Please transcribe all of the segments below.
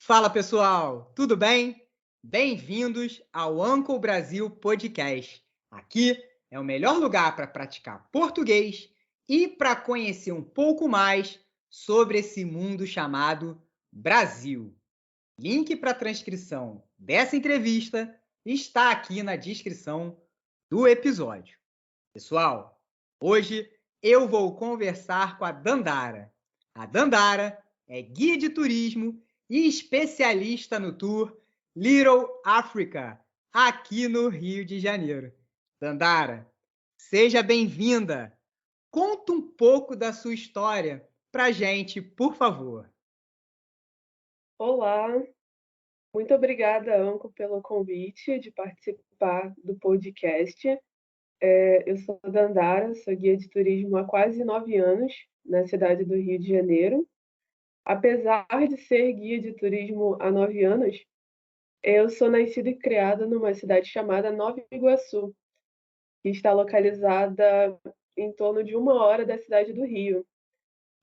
Fala pessoal, tudo bem? Bem-vindos ao Uncle Brasil Podcast. Aqui é o melhor lugar para praticar português e para conhecer um pouco mais sobre esse mundo chamado Brasil. Link para a transcrição dessa entrevista está aqui na descrição do episódio. Pessoal, hoje eu vou conversar com a Dandara. A Dandara é guia de turismo e especialista no tour Little Africa, aqui no Rio de Janeiro. Dandara, seja bem-vinda. Conta um pouco da sua história para gente, por favor. Olá, muito obrigada, Anco, pelo convite de participar do podcast. Eu sou a Dandara, sou guia de turismo há quase 9 anos na cidade do Rio de Janeiro. Apesar de ser guia de turismo há 9 anos, eu sou nascida e criada numa cidade chamada Nova Iguaçu, que está localizada em torno de 1 hora da cidade do Rio.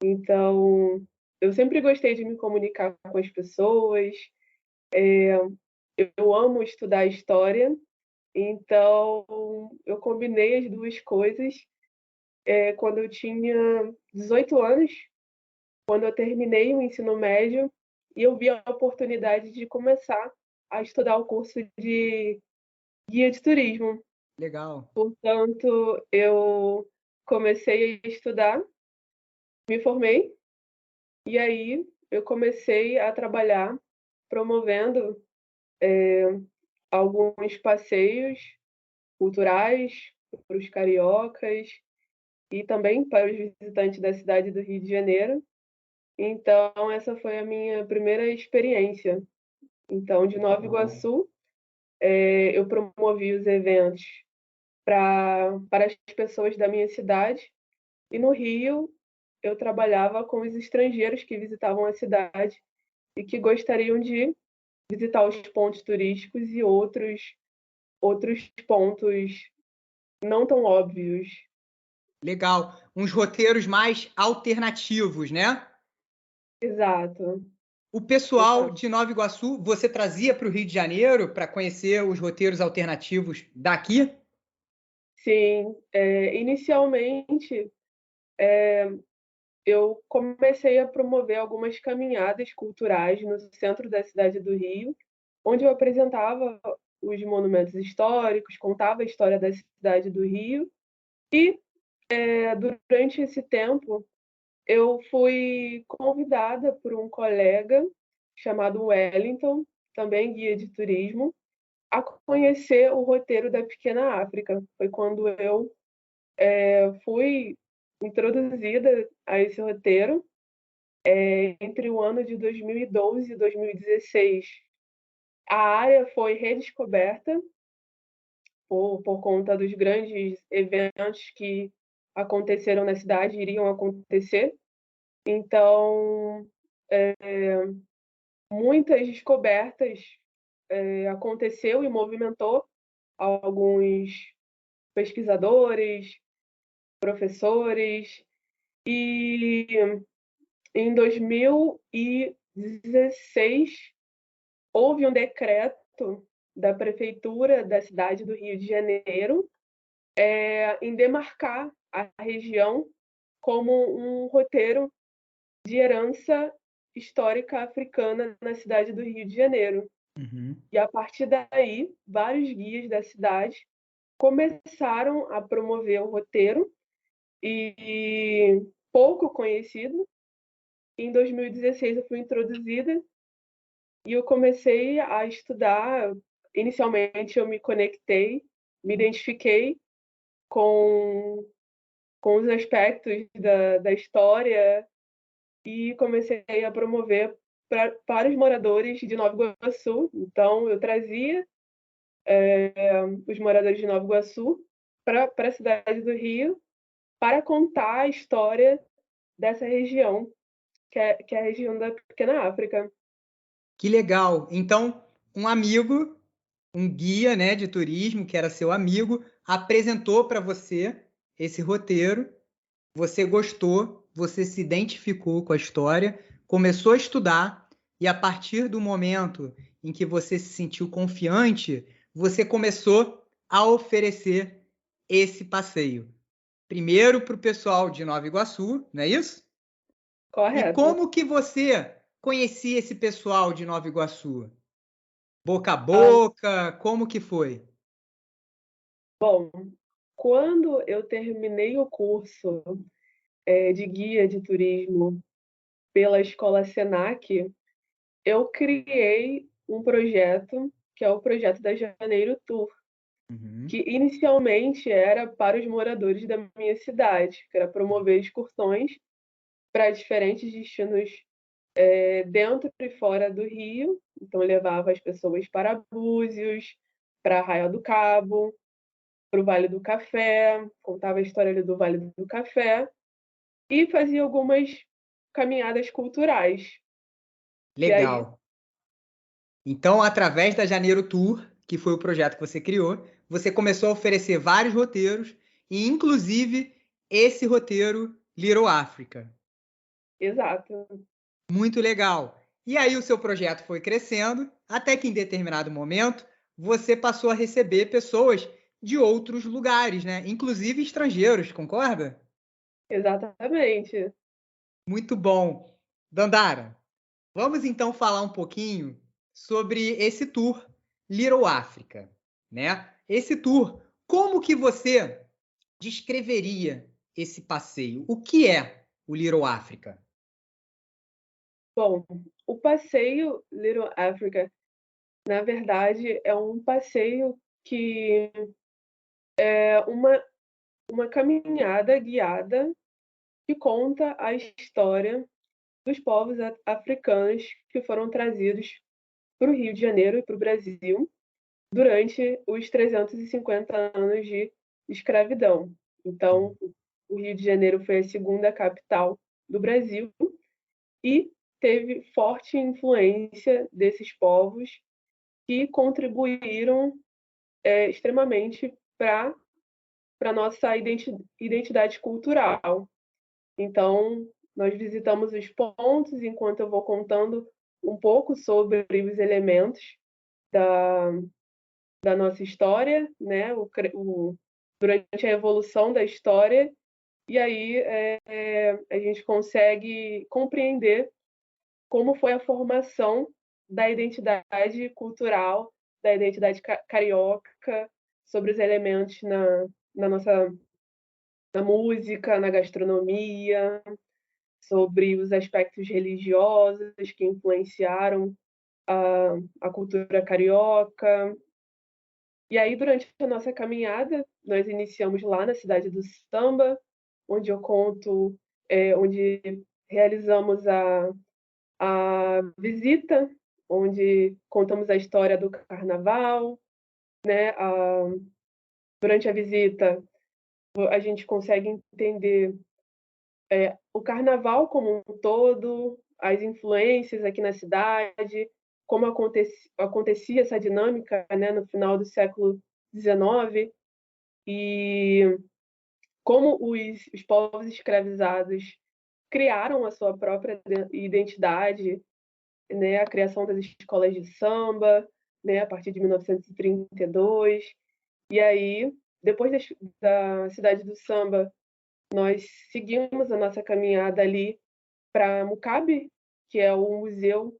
Então, eu sempre gostei de me comunicar com as pessoas. Eu amo estudar história, então eu combinei as duas coisas. Quando eu tinha 18 anos, quando eu terminei o ensino médio, e eu vi a oportunidade de começar a estudar o curso de guia de turismo. Legal. Portanto, eu comecei a estudar, me formei, e aí eu comecei a trabalhar promovendo alguns passeios culturais para os cariocas e também para os visitantes da cidade do Rio de Janeiro. Então, essa foi a minha primeira experiência. Então, de Nova Iguaçu, eu promovi os eventos para as pessoas da minha cidade, e no Rio, eu trabalhava com os estrangeiros que visitavam a cidade e que gostariam de visitar os pontos turísticos e outros pontos não tão óbvios. Legal. Uns roteiros mais alternativos, né? Exato. O pessoal Exato. de Nova Iguaçu, você trazia para o Rio de Janeiro para conhecer os roteiros alternativos daqui? Sim, inicialmente eu comecei a promover algumas caminhadas culturais no centro da cidade do Rio, onde eu apresentava os monumentos históricos, contava a história da cidade do Rio, e durante esse tempo eu fui convidada por um colega chamado Wellington, também guia de turismo, a conhecer o roteiro da Pequena África. Foi quando eu fui introduzida a esse roteiro entre o ano de 2012 e 2016. A área foi redescoberta por conta dos grandes eventos que aconteceram na cidade, iriam acontecer. Então, muitas descobertas aconteceu e movimentou alguns pesquisadores, professores, e em 2016 houve um decreto da prefeitura da cidade do Rio de Janeiro em demarcar a região como um roteiro de herança histórica africana na cidade do Rio de Janeiro. Uhum. E a partir daí, vários guias da cidade começaram a promover o roteiro, e pouco conhecido. Em 2016 eu fui introduzida e eu comecei a estudar. Inicialmente eu me conectei, me identifiquei com, com os aspectos da história e comecei a promover para os moradores de Nova Iguaçu. Então eu trazia os moradores de Nova Iguaçu para a cidade do Rio para contar a história dessa região, que é a região da Pequena África. Que legal. Então, um amigo, um guia, né, de turismo, que era seu amigo, apresentou para você esse roteiro, você gostou, você se identificou com a história, começou a estudar, e a partir do momento em que você se sentiu confiante, você começou a oferecer esse passeio. Primeiro para o pessoal de Nova Iguaçu, não é isso? E Correto. como que você conhecia esse pessoal de Nova Iguaçu? Boca a Ah, boca, como que foi? bom, quando eu terminei o curso de guia de turismo pela Escola Senac, eu criei um projeto, que é o projeto da Janeiro Tour, Uhum. que inicialmente era para os moradores da minha cidade, que era promover excursões para diferentes destinos dentro e fora do Rio. Então, eu levava as pessoas para Búzios, para Arraial do Cabo, para o Vale do Café, contava a história ali do Vale do Café e fazia algumas caminhadas culturais. E aí, Legal. Então, através da Janeiro Tour, que foi o projeto que você criou, você começou a oferecer vários roteiros, e inclusive esse roteiro Little Africa. exato, Muito legal. E aí o seu projeto foi crescendo, até que em determinado momento você passou a receber pessoas de outros lugares, né? Inclusive estrangeiros, concorda? exatamente. Muito bom. Dandara, vamos então falar um pouquinho sobre esse tour Little Africa, né? Esse tour, como que você descreveria esse passeio? O que é o Little Africa? Bom, o passeio Little Africa, na verdade, é um passeio que é uma caminhada guiada que conta a história dos povos africanos que foram trazidos para o Rio de Janeiro e para o Brasil durante os 350 anos de escravidão. Então, o Rio de Janeiro foi a segunda capital do Brasil e teve forte influência desses povos que contribuíram extremamente para a nossa identidade cultural. Então, nós visitamos os pontos enquanto eu vou contando um pouco sobre os elementos da, da nossa história, né? Durante a evolução da história, e aí a gente consegue compreender como foi a formação da identidade cultural, da identidade carioca, sobre os elementos na nossa na música, na gastronomia, sobre os aspectos religiosos que influenciaram a cultura carioca. E aí, durante a nossa caminhada, nós iniciamos lá na cidade do Samba, onde eu conto, onde realizamos a visita, onde contamos a história do carnaval, né? Durante a visita, a gente consegue entender o carnaval como um todo, as influências aqui na cidade, como acontecia essa dinâmica, né, no final do século XIX, e como os povos escravizados criaram a sua própria identidade, né, a criação das escolas de samba, né, a partir de 1932. E aí, depois da cidade do samba, nós seguimos a nossa caminhada ali para Mucabe, que é o Museu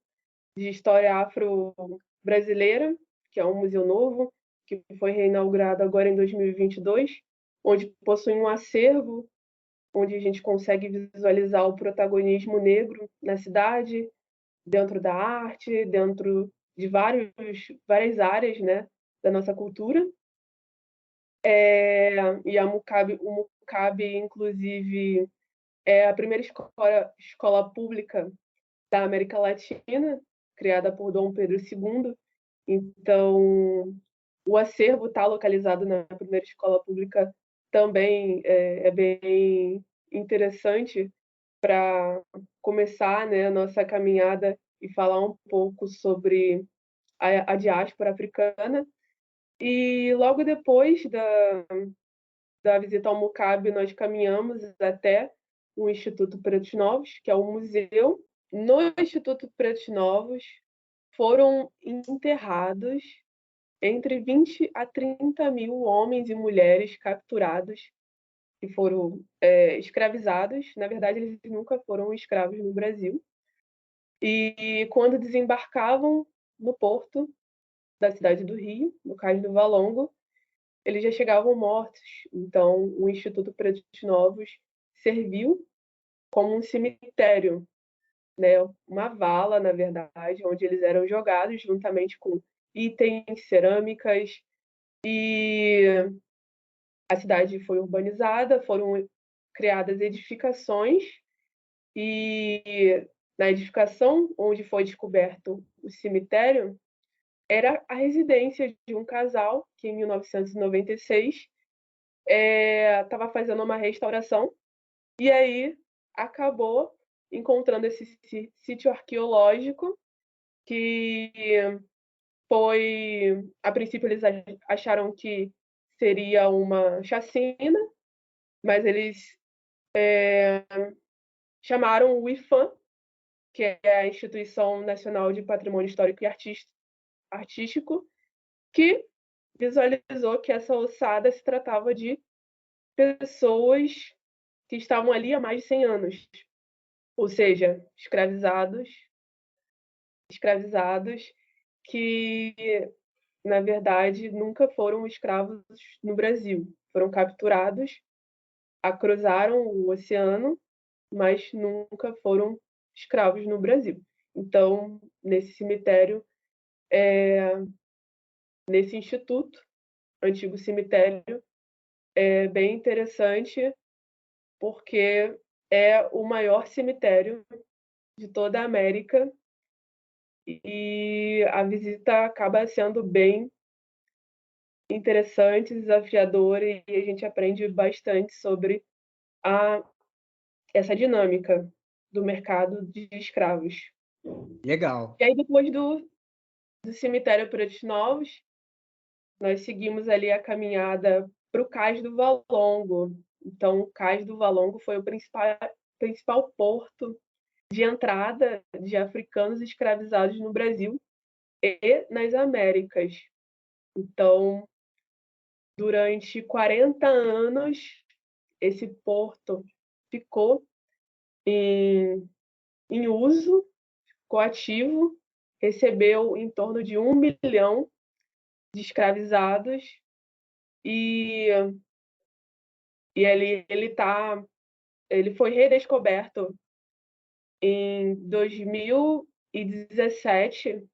de História Afro-Brasileira, que é um museu novo, que foi reinaugurado agora em 2022, onde possui um acervo, onde a gente consegue visualizar o protagonismo negro na cidade, dentro da arte, dentro de várias áreas, né, da nossa cultura. E o Mucabe, inclusive, é a primeira escola pública da América Latina, criada por Dom Pedro II. Então, o acervo está localizado na primeira escola pública também é bem interessante para começar, né, a nossa caminhada e falar um pouco sobre a diáspora africana. E logo depois da visita ao Mucabe, nós caminhamos até o Instituto Pretos Novos, que é um museu no Instituto Pretos Novos foram enterrados entre 20 a 30 mil homens e mulheres capturados que foram escravizados. Na verdade, eles nunca foram escravos no Brasil. E quando desembarcavam no porto da cidade do Rio, no Cais do Valongo, eles já chegavam mortos. Então, o Instituto Pretos Novos serviu como um cemitério, né? Uma vala, na verdade, onde eles eram jogados juntamente com itens, cerâmicas, e a cidade foi urbanizada, foram criadas edificações, e na edificação onde foi descoberto o cemitério era a residência de um casal que, em 1996, estava fazendo uma restauração e aí acabou encontrando esse sítio arqueológico que foi, a princípio eles acharam que seria uma chacina, mas eles chamaram o IPHAN, que é a Instituição Nacional de Patrimônio Histórico e Artístico, que visualizou que essa ossada se tratava de pessoas que estavam ali há mais de 100 anos, ou seja, escravizados que, na verdade, nunca foram escravos no Brasil. Foram capturados, cruzaram o oceano, mas nunca foram escravos no Brasil. Então, nesse cemitério, nesse instituto, antigo cemitério, é bem interessante porque é o maior cemitério de toda a América e a visita acaba sendo bem interessante, desafiadora, e a gente aprende bastante sobre essa dinâmica do mercado de escravos. Legal. E aí, depois do cemitério Pretos Novos, nós seguimos ali a caminhada para o Cais do Valongo. Então, o Cais do Valongo foi o principal porto de entrada de africanos escravizados no Brasil e nas Américas. Então, durante 40 anos, esse porto ficou em uso, ficou ativo, recebeu em torno de 1 milhão de escravizados e ele foi redescoberto em 2017.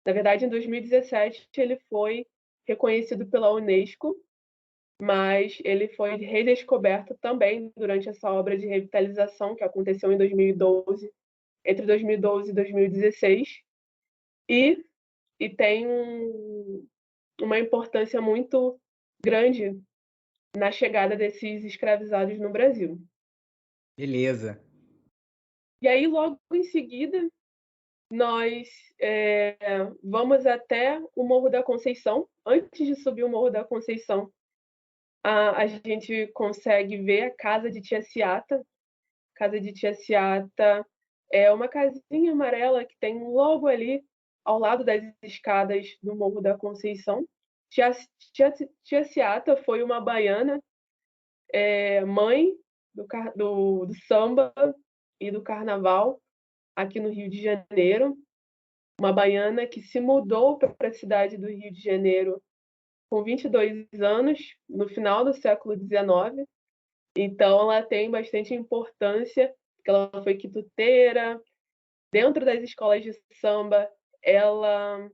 Na verdade, em 2017 ele foi reconhecido pela Unesco, mas ele foi redescoberto também durante essa obra de revitalização que aconteceu em 2012, entre 2012 e 2016, e tem uma importância muito grande na chegada desses escravizados no Brasil. Beleza. E aí, logo em seguida, nós vamos até o Morro da Conceição. Antes de subir o Morro da Conceição, a gente consegue ver a casa de Tia Ciata. Casa de Tia Ciata é uma casinha amarela que tem logo ali, ao lado das escadas do Morro da Conceição. Tia Ciata foi uma baiana, mãe do samba e do carnaval aqui no Rio de Janeiro. Uma baiana que se mudou para a cidade do Rio de Janeiro com 22 anos, no final do século XIX. Então, ela tem bastante importância, porque ela foi quituteira. Dentro das escolas de samba, ela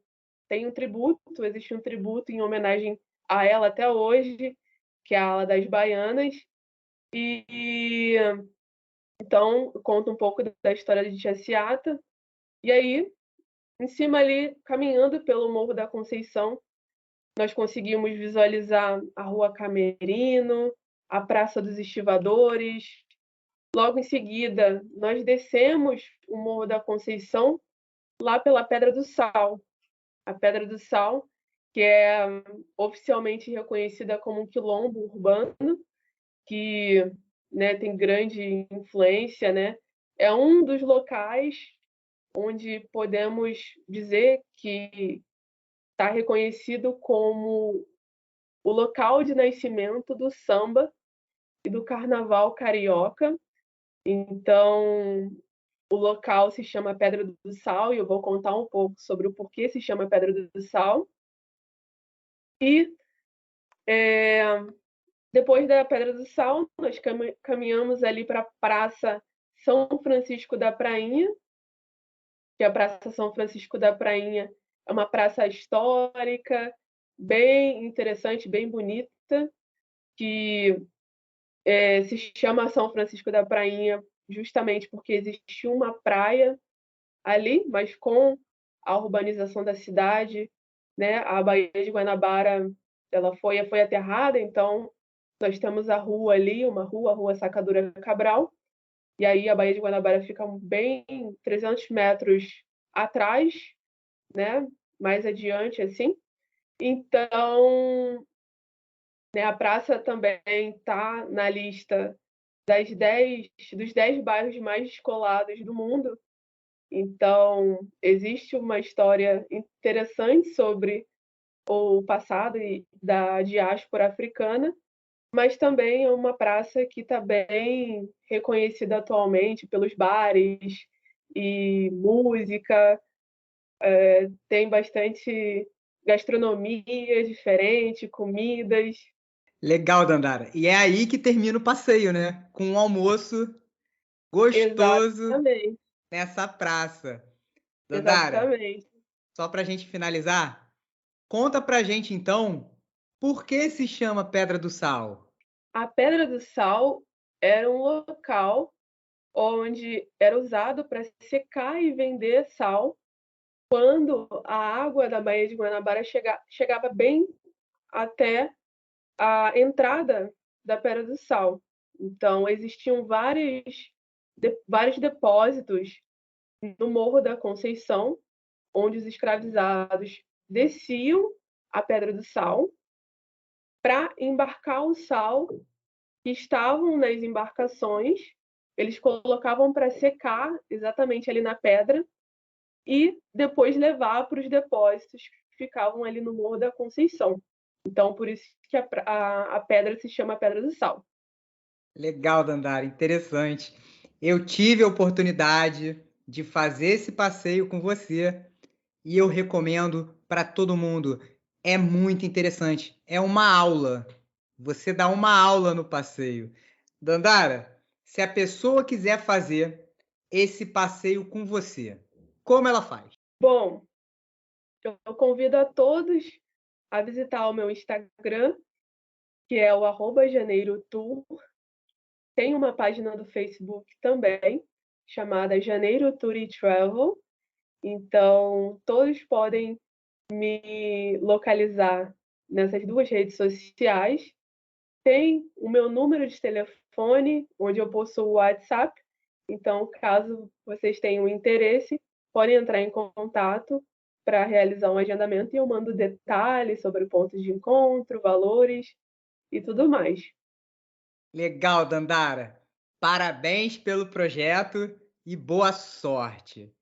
tem um tributo, existe um tributo em homenagem a ela até hoje, que é a ala das baianas. E então, conta um pouco da história de Tia Ciata. E aí, em cima ali, caminhando pelo Morro da Conceição, nós conseguimos visualizar a Rua Camerino, a Praça dos Estivadores. Logo em seguida, nós descemos o Morro da Conceição, lá pela Pedra do Sal. A Pedra do Sal, que é oficialmente reconhecida como um quilombo urbano, que, né, tem grande influência, né? é um dos locais onde podemos dizer que está reconhecido como o local de nascimento do samba e do carnaval carioca. Então, o local se chama Pedra do Sal e eu vou contar um pouco sobre o porquê se chama Pedra do Sal. E depois da Pedra do Sal, nós caminhamos ali para a Praça São Francisco da Prainha, que a Praça São Francisco da Prainha é uma praça histórica, bem interessante, bem bonita, que se chama São Francisco da Prainha justamente porque existe uma praia ali, mas com a urbanização da cidade, né? A Baía de Guanabara, ela foi aterrada, então nós temos a rua ali, uma rua, a Rua Sacadura Cabral, e aí a Baía de Guanabara fica bem 300 metros atrás, né? Mais adiante, assim. Então, né, a praça também está na lista dos 10 bairros mais descolados do mundo. Então, existe uma história interessante sobre o passado da diáspora africana, mas também é uma praça que está bem reconhecida atualmente pelos bares e música, tem bastante gastronomia diferente, comidas. Legal, Dandara. E é aí que termina o passeio, né? Com um almoço gostoso Exatamente, nessa praça. Dandara, exatamente. só para a gente finalizar, conta para a gente então por que se chama Pedra do Sal? A Pedra do Sal era um local onde era usado para secar e vender sal quando a água da Baía de Guanabara chegava bem até a entrada da Pedra do Sal. Então, existiam vários depósitos no Morro da Conceição, onde os escravizados desciam a Pedra do Sal para embarcar o sal que estavam nas embarcações. Eles colocavam para secar exatamente ali na pedra e depois levar para os depósitos que ficavam ali no Morro da Conceição. Então, por isso que a pedra se chama Pedra do Sal. Legal, Dandara, interessante. Eu tive a oportunidade de fazer esse passeio com você e eu recomendo para todo mundo. É muito interessante. É uma aula. Você dá uma aula no passeio. Dandara, se a pessoa quiser fazer esse passeio com você, como ela faz? Bom, eu convido a todos a visitar o meu Instagram, que é o @janeirotour. Tem uma página do Facebook também, chamada Janeiro Tour e Travel. Então, todos podem me localizar nessas duas redes sociais. Tem o meu número de telefone, onde eu possuo o WhatsApp. Então, caso vocês tenham interesse, podem entrar em contato para realizar um agendamento e eu mando detalhes sobre pontos de encontro, valores e tudo mais. Legal, Dandara. Parabéns pelo projeto e boa sorte.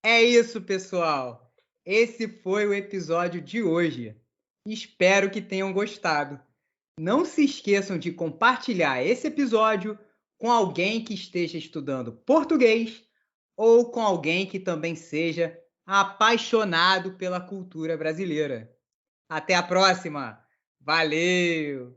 É isso, pessoal. Esse foi o episódio de hoje. Espero que tenham gostado. Não se esqueçam de compartilhar esse episódio com alguém que esteja estudando português ou com alguém que também seja apaixonado pela cultura brasileira. Até a próxima! Valeu!